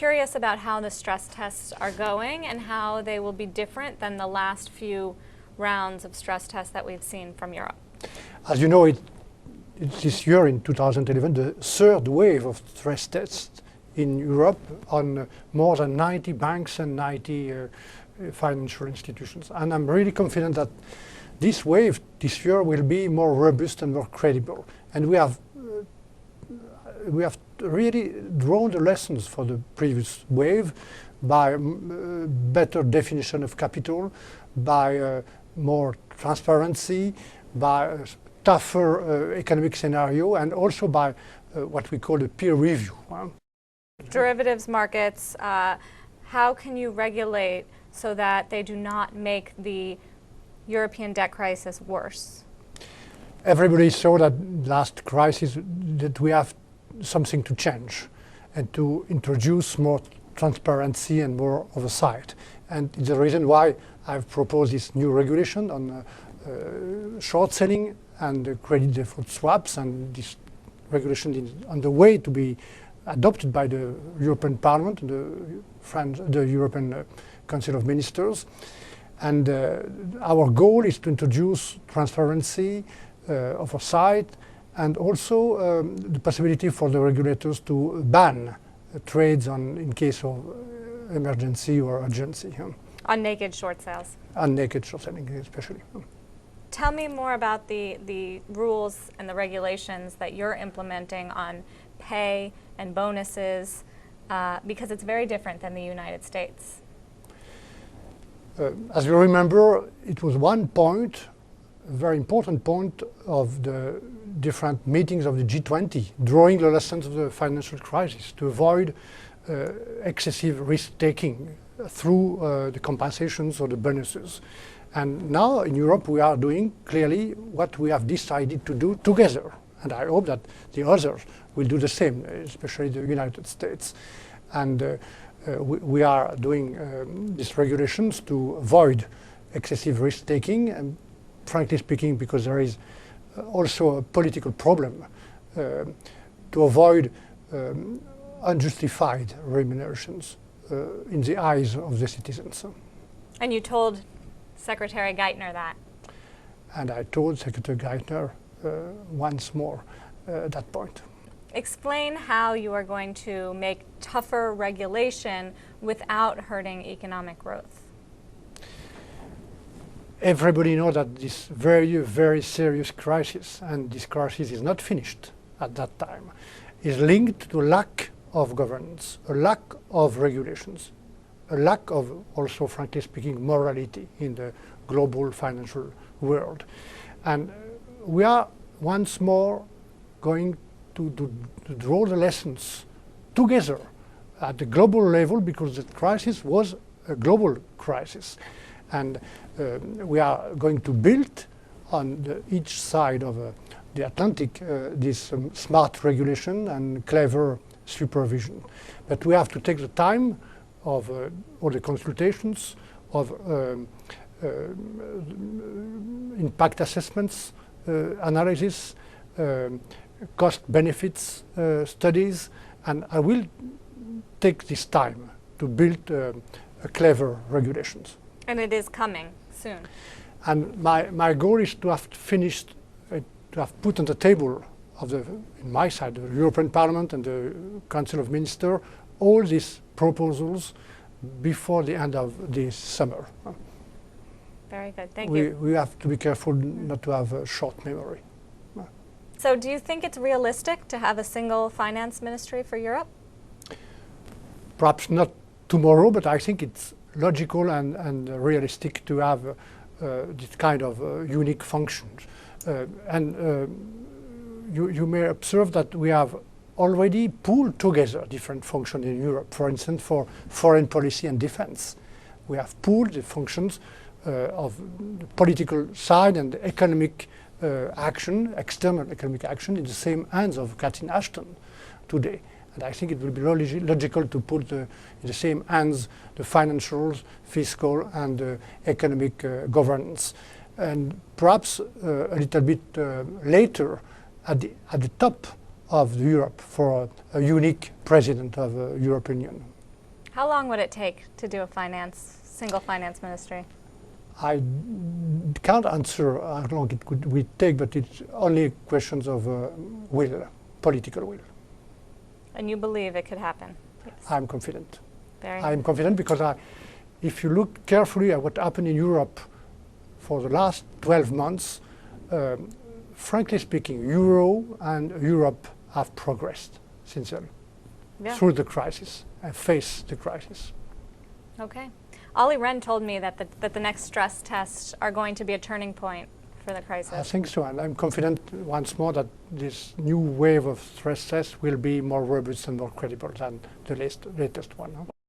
curious about how the stress tests are going and how they will be different than the last few rounds of stress tests that we've seen from Europe. As you know, it's this year in 2011 the third wave of stress tests in Europe on more than 90 banks and 90 financial institutions. And I'm really confident that this wave this year will be more robust and more credible. And we have really drawn the lessons for the previous wave by better definition of capital, by more transparency, by a tougher economic scenario, and also by what we call a peer review. Derivatives markets, how can you regulate so that they do not make the European debt crisis worse? Everybody saw that last crisis that we have something to change and to introduce more transparency and more oversight. And it's the reason why I've proposed this new regulation on short selling and credit default swaps, and this regulation is on the way to be adopted by the European Parliament and the European Council of Ministers. And our goal is to introduce transparency, oversight, and also the possibility for the regulators to ban trades in case of emergency or urgency. On naked short sales? On naked short selling especially. Tell me more about the rules and the regulations that you're implementing on pay and bonuses, because it's very different than the United States. As you remember, it was one point, a very important point of the different meetings of the G20, drawing the lessons of the financial crisis to avoid excessive risk-taking through the compensations or the bonuses. And now in Europe we are doing clearly what we have decided to do together. And I hope that the others will do the same, especially the United States. And we are doing these regulations to avoid excessive risk-taking, and frankly speaking, because there is also a political problem to avoid unjustified remunerations in the eyes of the citizens. And you told Secretary Geithner that? And I told Secretary Geithner once more that point. Explain how you are going to make tougher regulation without hurting economic growth. Everybody knows that this very, very serious crisis, and this crisis is not finished at that time, is linked to a lack of governance, a lack of regulations, a lack of also, frankly speaking, morality in the global financial world. And we are once more going to draw the lessons together at the global level, because the crisis was a global crisis. And we are going to build on each side of the Atlantic this smart regulation and clever supervision. But we have to take the time of all the consultations, of impact assessments, analysis, cost benefits studies, and I will take this time to build clever regulations. And it is coming soon. And my goal is to have finished, to have put on the table of in my side, the European Parliament and the Council of Ministers, all these proposals before the end of this summer. Very good, thank you. We have to be careful not to have a short memory. So do you think it's realistic to have a single finance ministry for Europe? Perhaps not tomorrow, but I think it's logical and realistic to have this kind of unique functions. You may observe that we have already pooled together different functions in Europe. For instance, for foreign policy and defense, we have pooled the functions of the political side and the economic action, external economic action, in the same hands of Catherine Ashton today. And I think it will be logical to put in the same hands the financials, fiscal, and economic governance. And perhaps a little bit later, at the top of Europe, for a unique president of the European Union. How long would it take to do a single finance ministry? I can't answer how long it would take, but it's only questions of will, political will. And you believe it could happen? Yes. I'm confident. Very. I'm confident because if you look carefully at what happened in Europe for the last 12 months, frankly speaking, Euro and Europe have progressed since then through the crisis and faced the crisis. Okay. Olli Rehn told me that the next stress tests are going to be a turning point for the crisis. I think so, and I'm confident once more that this new wave of stress tests will be more robust and more credible than the latest one. Huh?